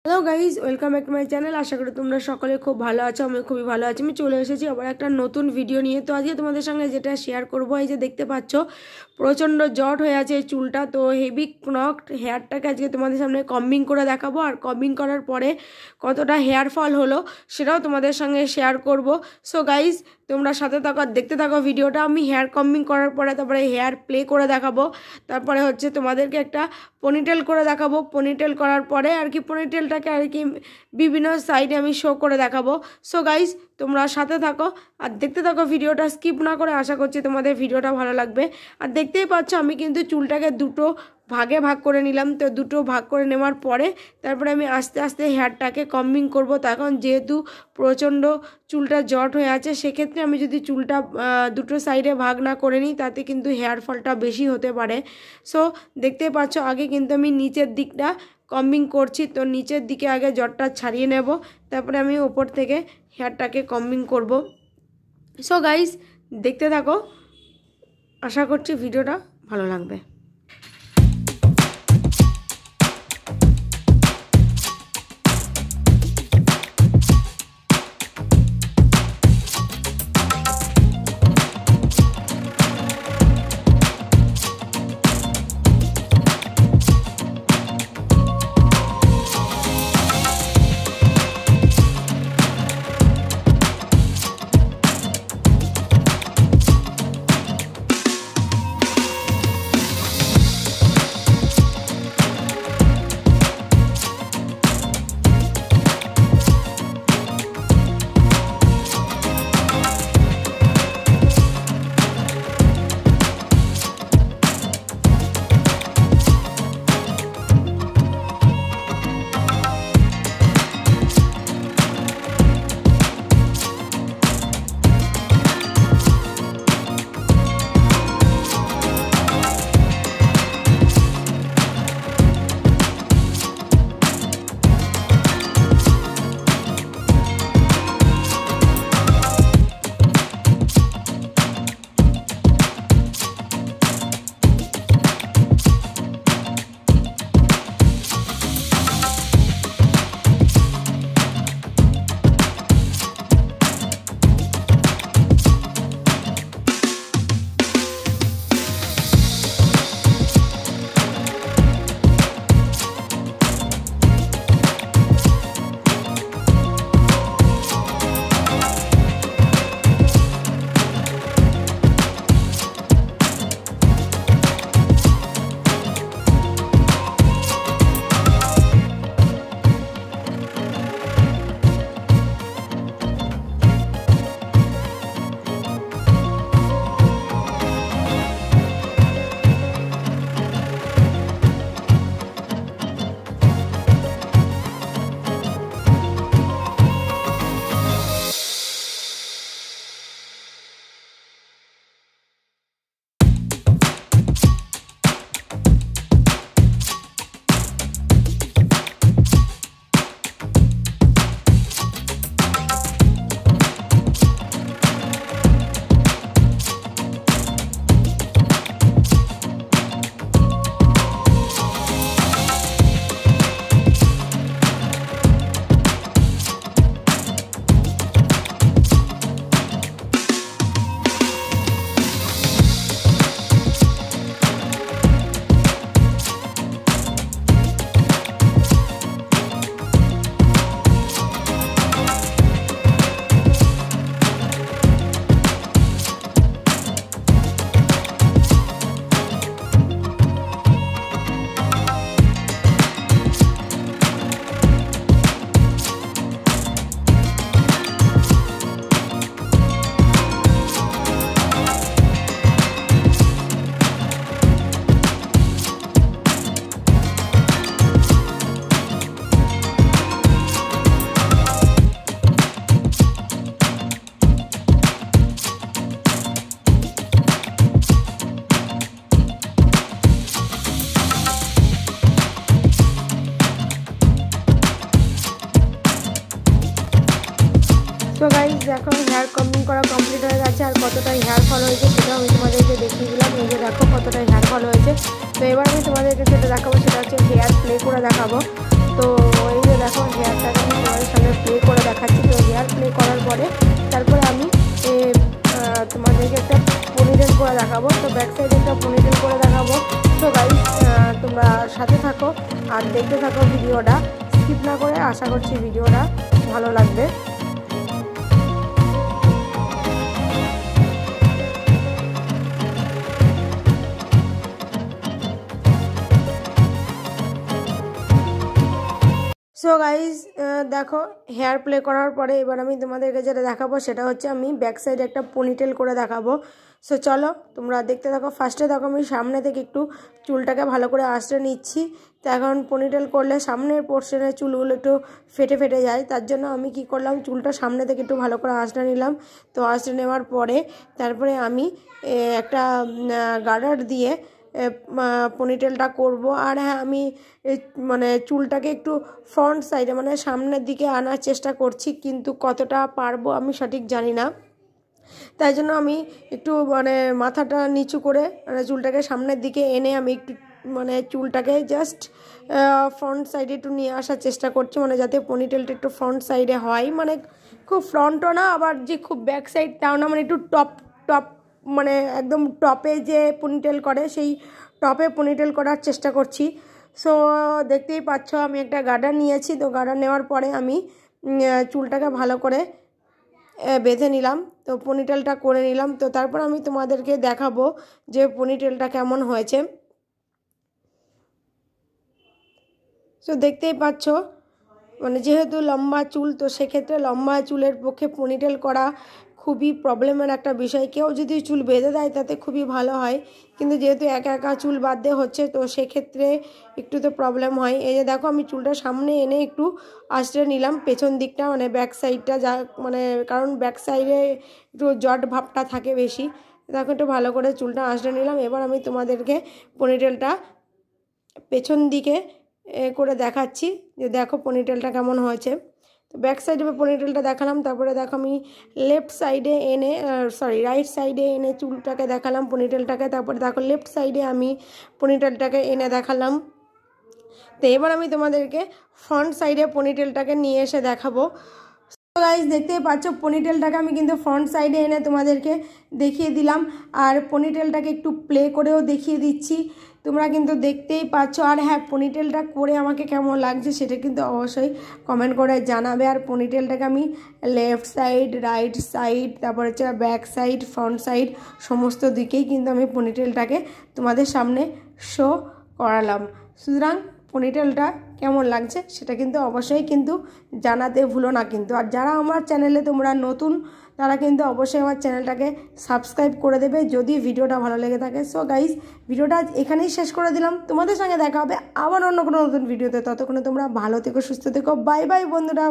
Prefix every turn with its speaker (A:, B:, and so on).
A: Hello guys, welcome back to my channel. আশা করি তোমরা সকলে খুব ভালো আছো। আমি খুবই ভালো আছি। আমি চলে এসেছি আবার একটা নতুন ভিডিও নিয়ে। তো আজকে তোমাদের সঙ্গে যেটা শেয়ার করবো, এই যে দেখতে পাচ্ছ প্রচণ্ড জট হয়ে আছে এই চুলটা। তো হেভি নকড হেয়ারটাকে আজকে তোমাদের সামনে কম্বিং করে দেখাবো, আর কম্বিং করার পরে কতটা হেয়ার ফল হলো সেটাও তোমাদের সঙ্গে শেয়ার করব। সো গাইজ, তোমরা সাথে থাকো আর দেখতে থাকো ভিডিওটা। আমি হেয়ার কম্বিং করার পরে তারপরে হেয়ার প্লে করে দেখাবো, তারপরে হচ্ছে তোমাদেরকে একটা পনিটেল করে দেখাবো। পনিটেল করার পরে আর কি পনিটেলটাকে আর কি বিভিন্ন সাইডে আমি শো করে দেখাবো। সো গাইজ, তোমরা সাথে থাকো আর দেখতে থাকো ভিডিওটা স্কিপ না করে। আশা করছি তোমাদের ভিডিওটা ভালো লাগবে। আর দেখতেই পাচ্ছ আমি কিন্তু চুলটাকে দুটো ভাগে ভাগ করে নিলাম। তো দুটো ভাগ করে নেওয়ার পরে তারপরে আমি আস্তে আস্তে হেয়ারটাকে কম্বিং করব। তখন যেহেতু প্রচণ্ড চুলটা জট হয়ে আছে, সেক্ষেত্রে আমি যদি চুলটা দুটো সাইডে ভাগ না করে নিই তাতে কিন্তু হেয়ার ফলটা বেশি হতে পারে। সো দেখতে পাচ্ছ আগে কিন্তু আমি নিচের দিকটা কম্বিং করছি। তো নিচের দিকে আগে জটটা ছাড়িয়ে নেব, তারপরে আমি ওপর থেকে হেয়ারটাকে কম্বিং করব। সো গাইস, দেখতে থাকো, আশা করছি ভিডিওটা ভালো লাগবে। তো গাইজ, দেখো হেয়ার কম্বিং করা কমপ্লিট হয়ে গেছে। আর কতটা হেয়ার ফল হয়েছে সেটাও আমি তোমাদেরকে দেখিয়ে দিলাম। এই যে দেখো কতটা হেয়ার ফল হয়েছে। তো এবার আমি তোমাদেরকে যেটা দেখাবো সেটা হচ্ছে হেয়ার প্লে করে দেখাবো। তো এই যে দেখো পরে তারপরে আমি তোমাদেরকে একটা পনিটেল করে দেখাবো। তো ব্যাক সাইডে একটা পনিটেল করে দেখাবো। তো গাইস তোমরা সাথে থাকো আর দেখতে থাকো ভিডিওটা, স্কিপ না করে। আশা করছি ভিডিওটা ভালো লাগবে। সো গাইজ দেখো হেয়ার প্লে করার পরে এবার আমি তোমাদেরকে যেটা দেখাবো সেটা হচ্ছে আমি ব্যাক সাইডে একটা পনিটেল করে দেখাবো। সো চলো তোমরা দেখতে থাকো। ফার্স্টে দেখো আমি সামনে থেকে একটু চুলটাকে ভালো করে আঁচড়ে নিচ্ছি। তো এখন পনিটেল করলে সামনের পোর্শনের চুলগুলো একটু ফেটে ফেটে যায়, তার জন্য আমি কি করলাম চুলটা সামনে থেকে একটু ভালো করে আঁচড়ে নিলাম। তো আঁচড়ে নেওয়ার পরে তারপরে আমি একটা গার্ডার দিয়ে পনিটেলটা করব। আর হ্যাঁ আমি মানে চুলটাকে একটু ফ্রন্ট সাইডে মানে সামনের দিকে আনার চেষ্টা করছি, কিন্তু কতটা পারবো আমি সঠিক জানি না। তাই জন্য আমি একটু মানে মাথাটা নিচু করে মানে চুলটাকে সামনের দিকে এনে আমি একটু মানে চুলটাকে জাস্ট ফ্রন্ট সাইডে একটু নিয়ে আসার চেষ্টা করছি, মানে যাতে পনিটেলটা একটু ফ্রন্ট সাইডে হয়, মানে খুব ফ্রন্টও না আবার যে খুব ব্যাক সাইড তাও না, মানে একটু টপ মানে একদম টপে যে পনিটেল করে সেই টপে পনিটেল করার চেষ্টা করছি। সো দেখতেই পাচ্ছ আমি একটা গার্ডার নিয়েছি। তো গার্ডার নেওয়ার পরে আমি চুলটাকে ভালো করে বেঁধে নিলাম, তো পনিটেলটা করে নিলাম। তো তারপর আমি তোমাদেরকে দেখাবো যে পনিটেলটা কেমন হয়েছে। সো দেখতেই পাচ্ছ মানে যেহেতু লম্বা চুল, তো সেক্ষেত্রে লম্বা চুলের পক্ষে পনিটেল করা খুবই প্রবলেমের একটা বিষয়। কেউ যদি চুল বেঁধে দেয় তাতে খুবই ভালো হয়, কিন্তু যেহেতু একা একা চুল বাঁধতে হচ্ছে তো সেক্ষেত্রে একটু তো প্রবলেম হয়। এই যে দেখো আমি চুলটা সামনে এনে একটু আঁচড়ে নিলাম পেছন দিকটা, মানে ব্যাক সাইডটা, যা মানে কারণ ব্যাক সাইডে একটু জট ভাবটা থাকে বেশি। দেখো একটু ভালো করে চুলটা আঁচড়ে নিলাম। এবার আমি তোমাদেরকে পনিটেলটা পেছন দিকে করে দেখাচ্ছি যে দেখো পনিটেলটা কেমন হয়েছে। তো ব্যাক সাইডে পনিটেলটা দেখালাম, তারপরে দেখো আমি লেফট সাইডে এনে রাইট সাইডে এনে চুলটাকে দেখালাম পনিটেলটাকে, তারপরে দেখো লেফট সাইডে আমি পনিটেলটাকে এনে দেখালাম। তো এবার আমি তোমাদেরকে ফ্রন্ট সাইডে পনিটেলটাকে নিয়ে এসে দেখাবো। তো গাইস দেখতেই পাচ্ছ পনিটেলটাকে আমি কিন্তু ফ্রন্ট সাইডে এনে তোমাদেরকে দেখিয়ে দিলাম, আর পনিটেলটাকে একটু প্লে করেও দেখিয়ে দিচ্ছি, তোমরা কিন্তু দেখতেই পাচ্ছ। আর হ্যাঁ পনিটেলটা করে আমাকে কেমন লাগছে সেটা কিন্তু অবশ্যই কমেন্ট করে জানাবে। আর পনিটেলটাকে আমি লেফট সাইড, রাইট সাইড, তারপর হচ্ছে ব্যাক সাইড, ফ্রন্ট সাইড সমস্ত দিকেই কিন্তু আমি পনিটেলটাকে তোমাদের সামনে শো করালাম। সুতরাং পনিটেলটা কেমন লাগছে সেটা কিন্তু অবশ্যই কিন্তু জানাতে ভুলো না কিন্তু। আর যারা আমার চ্যানেলে তোমরা নতুন তারা কিন্তু অবশ্যই আমার চ্যানেলটাকে সাবস্ক্রাইব করে দেবে যদি ভিডিওটা ভালো লেগে থাকে। সো গাইস ভিডিওটা এখানেই শেষ করে দিলাম, তোমাদের সঙ্গে দেখা হবে আবার অন্য কোনো নতুন ভিডিওতে। ততক্ষণে তোমরা ভালো থেকো, সুস্থ থেকো। বাই বাই বন্ধুরা।